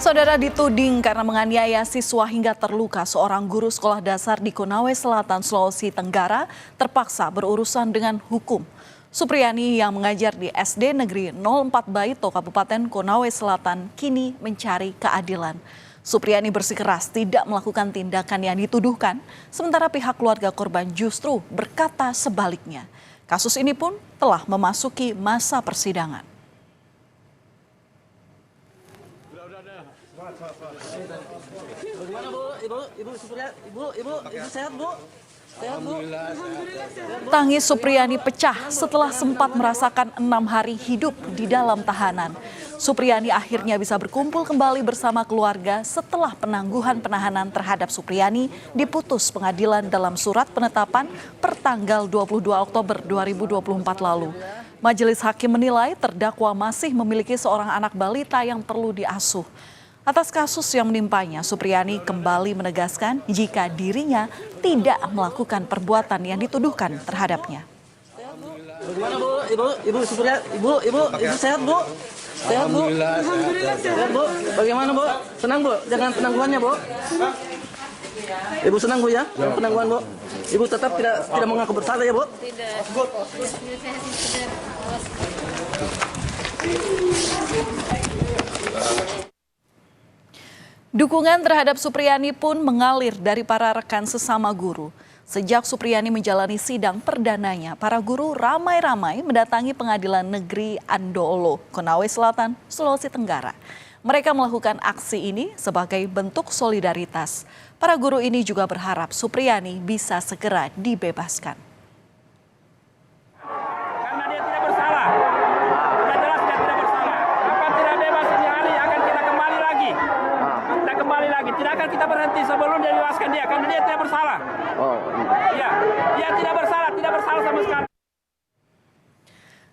Saudara dituding karena menganiaya siswa hingga terluka, seorang guru sekolah dasar di Konawe Selatan, Sulawesi Tenggara terpaksa berurusan dengan hukum. Supriyani yang mengajar di SD Negeri 04 Baito, Kabupaten Konawe Selatan, kini mencari keadilan. Supriyani bersikeras tidak melakukan tindakan yang dituduhkan, sementara pihak keluarga korban justru berkata sebaliknya. Kasus ini pun telah memasuki masa persidangan. Bagaimana Bu? Ibu Supriyani, Ibu sehat Bu? Sehat Bu? Tangis Supriyani pecah setelah sempat merasakan 6 hari hidup di dalam tahanan. Supriyani akhirnya bisa berkumpul kembali bersama keluarga setelah penangguhan penahanan terhadap Supriyani diputus pengadilan dalam surat penetapan pertanggal 22 Oktober 2024 lalu. Majelis hakim menilai terdakwa masih memiliki seorang anak balita yang perlu diasuh. Atas kasus yang menimpanya, Supriyani kembali menegaskan jika dirinya tidak melakukan perbuatan yang dituduhkan terhadapnya. Bagaimana Bu? Ibu Supriyani, Ibu sehat Bu? Sehat Bu? Alhamdulillah sehat Bu. Bagaimana Bu? Senang Bu dengan penangguhannya Bu? Ibu senang Bu ya dengan penangguhan Bu? Ibu tetap tidak mengaku bersalah ya Bu? Tidak. Dukungan terhadap Supriyani pun mengalir dari para rekan sesama guru. Sejak Supriyani menjalani sidang perdananya, para guru ramai-ramai mendatangi Pengadilan Negeri Andoolo, Konawe Selatan, Sulawesi Tenggara. Mereka melakukan aksi ini sebagai bentuk solidaritas. Para guru ini juga berharap Supriyani bisa segera dibebaskan. Karena dia tidak bersalah. Sudah jelas dia tidak bersalah. Apa tidak bebas ini hari akan kita kembali lagi. Kita kembali lagi. Tidak akan kita berhenti sebelum dia bebaskan dia. Karena dia tidak bersalah. Iya, dia tidak bersalah sama sekali.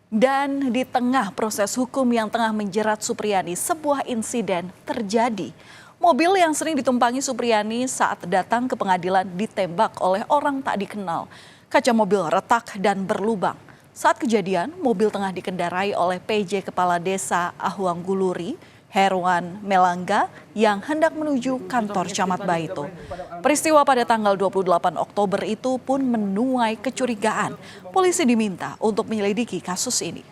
Dan di tengah proses hukum yang tengah menjerat Supriyani, sebuah insiden terjadi. Mobil yang sering ditumpangi Supriyani saat datang ke pengadilan ditembak oleh orang tak dikenal. Kaca mobil retak dan berlubang. Saat kejadian, mobil tengah dikendarai oleh PJ Kepala Desa Ahuang Guluri, Herwan Melangga, yang hendak menuju kantor Camat Baito. Peristiwa pada tanggal 28 Oktober itu pun menuai kecurigaan. Polisi diminta untuk menyelidiki kasus ini.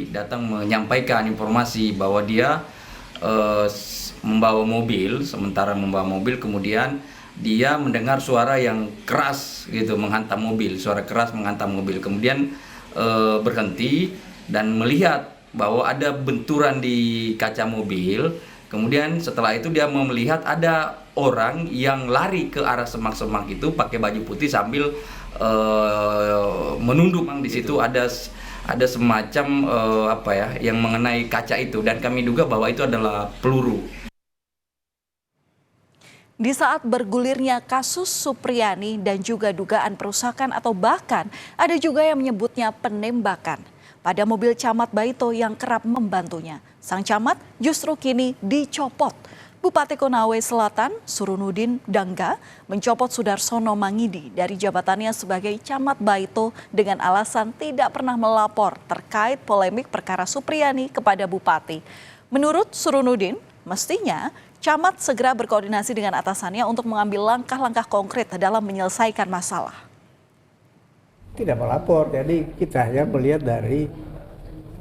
Datang menyampaikan informasi bahwa dia membawa mobil, sementara membawa mobil kemudian dia mendengar suara yang keras gitu menghantam mobil, suara keras menghantam mobil. Kemudian berhenti dan melihat bahwa ada benturan di kaca mobil. Kemudian setelah itu dia melihat ada orang yang lari ke arah semak-semak itu pakai baju putih sambil menunduk. Di situ ada semacam yang mengenai kaca itu, dan kami duga bahwa itu adalah peluru. Di saat bergulirnya kasus Supriyani dan juga dugaan perusakan atau bahkan ada juga yang menyebutnya penembakan pada mobil Camat Baito yang kerap membantunya. Sang camat justru kini dicopot. Bupati Konawe Selatan, Surunudin Dangga, mencopot Sudarsono Mangidi dari jabatannya sebagai Camat Baito dengan alasan tidak pernah melapor terkait polemik perkara Supriyani kepada Bupati. Menurut Surunudin, mestinya camat segera berkoordinasi dengan atasannya untuk mengambil langkah-langkah konkret dalam menyelesaikan masalah. Tidak melapor, jadi kita hanya melihat dari,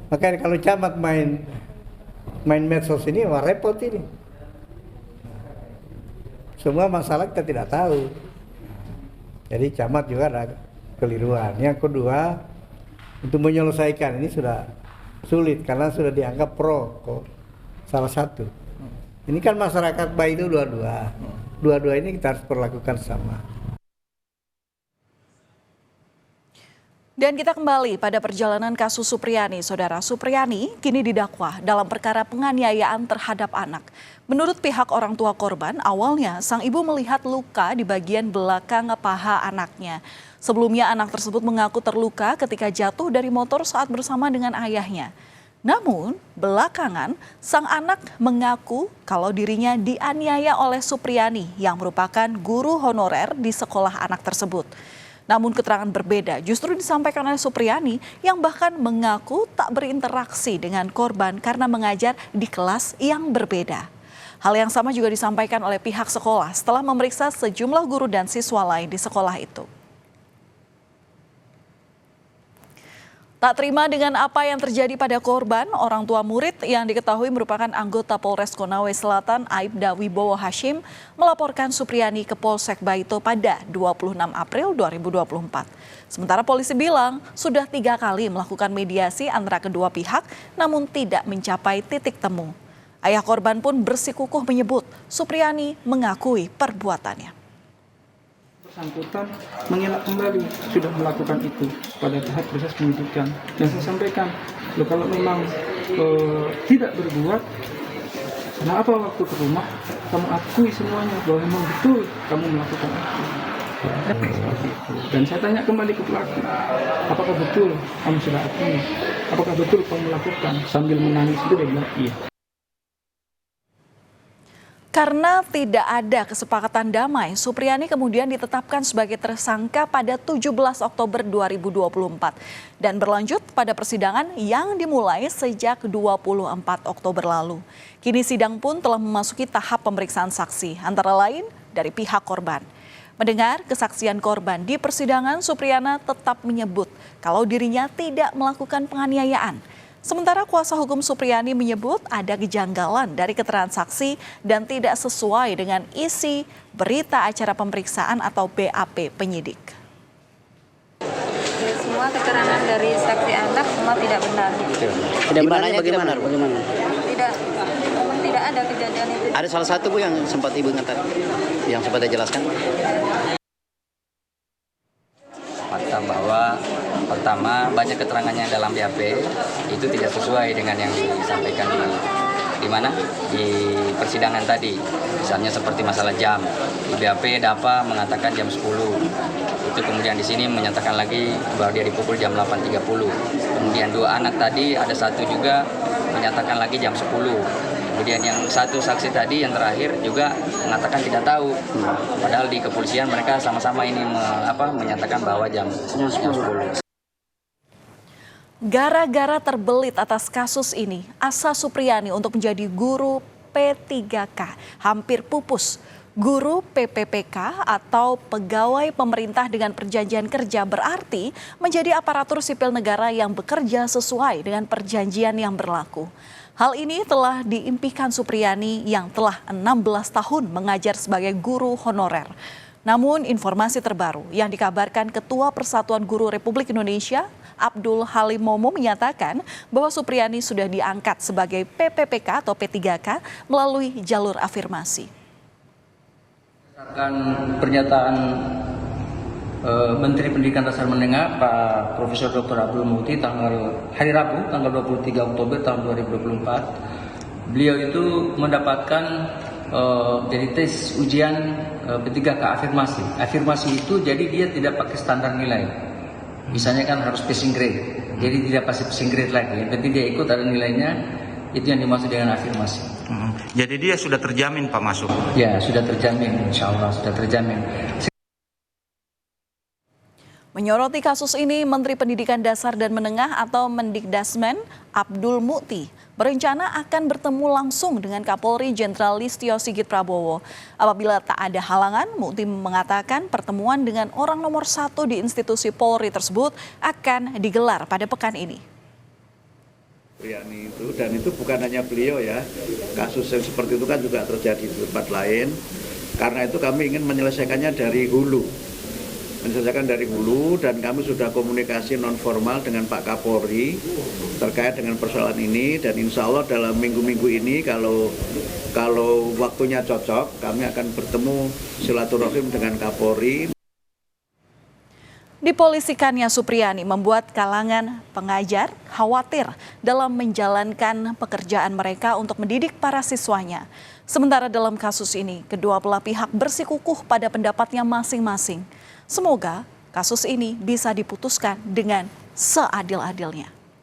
makanya kalau camat main medsos ini, wah repot ini. Semua masalah kita tidak tahu. Jadi camat juga ada keliruan. Yang kedua, untuk menyelesaikan ini sudah sulit karena sudah dianggap pro salah satu. Ini kan masyarakat baik itu dua-dua. Dua-dua ini kita harus perlakukan sama. Dan kita kembali pada perjalanan kasus Supriyani. Saudara, Supriyani kini didakwa dalam perkara penganiayaan terhadap anak. Menurut pihak orang tua korban, awalnya sang ibu melihat luka di bagian belakang paha anaknya. Sebelumnya anak tersebut mengaku terluka ketika jatuh dari motor saat bersama dengan ayahnya. Namun, belakangan sang anak mengaku kalau dirinya dianiaya oleh Supriyani yang merupakan guru honorer di sekolah anak tersebut. Namun keterangan berbeda justru disampaikan oleh Supriyani yang bahkan mengaku tak berinteraksi dengan korban karena mengajar di kelas yang berbeda. Hal yang sama juga disampaikan oleh pihak sekolah setelah memeriksa sejumlah guru dan siswa lain di sekolah itu. Tak terima dengan apa yang terjadi pada korban, orang tua murid yang diketahui merupakan anggota Polres Konawe Selatan Aibda Wibowo Hashim melaporkan Supriyani ke Polsek Baito pada 26 April 2024. Sementara polisi bilang sudah 3 kali melakukan mediasi antara kedua pihak namun tidak mencapai titik temu. Ayah korban pun bersikukuh menyebut Supriyani mengakui perbuatannya. Bersangkutan mengelak kembali sudah melakukan itu pada tahap proses penyidikan, dan saya sampaikan, kalau memang tidak berbuat, kenapa waktu ke rumah kamu akui semuanya bahwa memang betul kamu melakukan itu. Dan saya tanya kembali ke pelaku, apakah betul kamu sudah akui, apakah betul kamu melakukan, sambil menangis itu dia bilang iya. Karena tidak ada kesepakatan damai, Supriyani kemudian ditetapkan sebagai tersangka pada 17 Oktober 2024 dan berlanjut pada persidangan yang dimulai sejak 24 Oktober lalu. Kini sidang pun telah memasuki tahap pemeriksaan saksi, antara lain dari pihak korban. Mendengar kesaksian korban di persidangan, Supriyana tetap menyebut kalau dirinya tidak melakukan penganiayaan. Sementara kuasa hukum Supriyani menyebut ada kejanggalan dari keterangan saksi dan tidak sesuai dengan isi berita acara pemeriksaan atau BAP penyidik. Semua keterangan dari saksi anak semua tidak benar. Tidak benarnya bagaimana? Tidak ada kejadian itu. Ada salah satu Bu yang sempat Ibu ingat, yang sempat dijelaskan. Fakta bahwa pertama banyak keterangannya dalam BAP itu tidak sesuai dengan yang disampaikan di mana di persidangan tadi. Misalnya seperti masalah jam. Di BAP DAPA mengatakan jam 10. Itu kemudian di sini menyatakan lagi bahwa dia dipukul jam 8.30. Kemudian 2 anak tadi ada satu juga menyatakan lagi jam 10. Kemudian yang satu saksi tadi yang terakhir juga mengatakan tidak tahu. Padahal di kepolisian mereka sama-sama ini menyatakan bahwa jam 10. Gara-gara terbelit atas kasus ini, asa Supriyani untuk menjadi guru P3K hampir pupus. Guru PPPK atau pegawai pemerintah dengan perjanjian kerja berarti menjadi aparatur sipil negara yang bekerja sesuai dengan perjanjian yang berlaku. Hal ini telah diimpikan Supriyani yang telah 16 tahun mengajar sebagai guru honorer. Namun informasi terbaru yang dikabarkan Ketua Persatuan Guru Republik Indonesia, Abdul Halim Momo menyatakan bahwa Supriyani sudah diangkat sebagai PPPK atau P3K melalui jalur afirmasi. Berdasarkan pernyataan Menteri Pendidikan Dasar Menengah Pak Profesor Dr. Abdul Muti hari Rabu tanggal 23 Oktober tahun 2024, beliau itu mendapatkan jadi tes ujian P3K afirmasi. Afirmasi itu jadi dia tidak pakai standar nilai. Misalnya kan harus passing grade, jadi tidak pasti passing grade lagi. Yang penting dia ikut ada nilainya, itu yang dimaksud dengan afirmasi. Jadi dia sudah terjamin Pak masuk? Ya sudah terjamin, insya Allah sudah terjamin. Menyoroti kasus ini, Menteri Pendidikan Dasar dan Menengah atau Mendikdasmen Abdul Muti berencana akan bertemu langsung dengan Kapolri Jenderal Listio Sigit Prabowo. Apabila tak ada halangan, Muti mengatakan pertemuan dengan orang nomor 1 di institusi Polri tersebut akan digelar pada pekan ini. Dan itu bukan hanya beliau ya, kasus yang seperti itu kan juga terjadi di tempat lain. Karena itu kami ingin menyelesaikannya dari hulu. Dan kami sudah komunikasi non formal dengan Pak Kapolri terkait dengan persoalan ini, dan insya Allah dalam minggu-minggu ini kalau waktunya cocok kami akan bertemu silaturahim dengan Kapolri. Dipolisikannya Supriyani membuat kalangan pengajar khawatir dalam menjalankan pekerjaan mereka untuk mendidik para siswanya. Sementara dalam kasus ini, kedua belah pihak bersikukuh pada pendapatnya masing-masing. Semoga kasus ini bisa diputuskan dengan seadil-adilnya.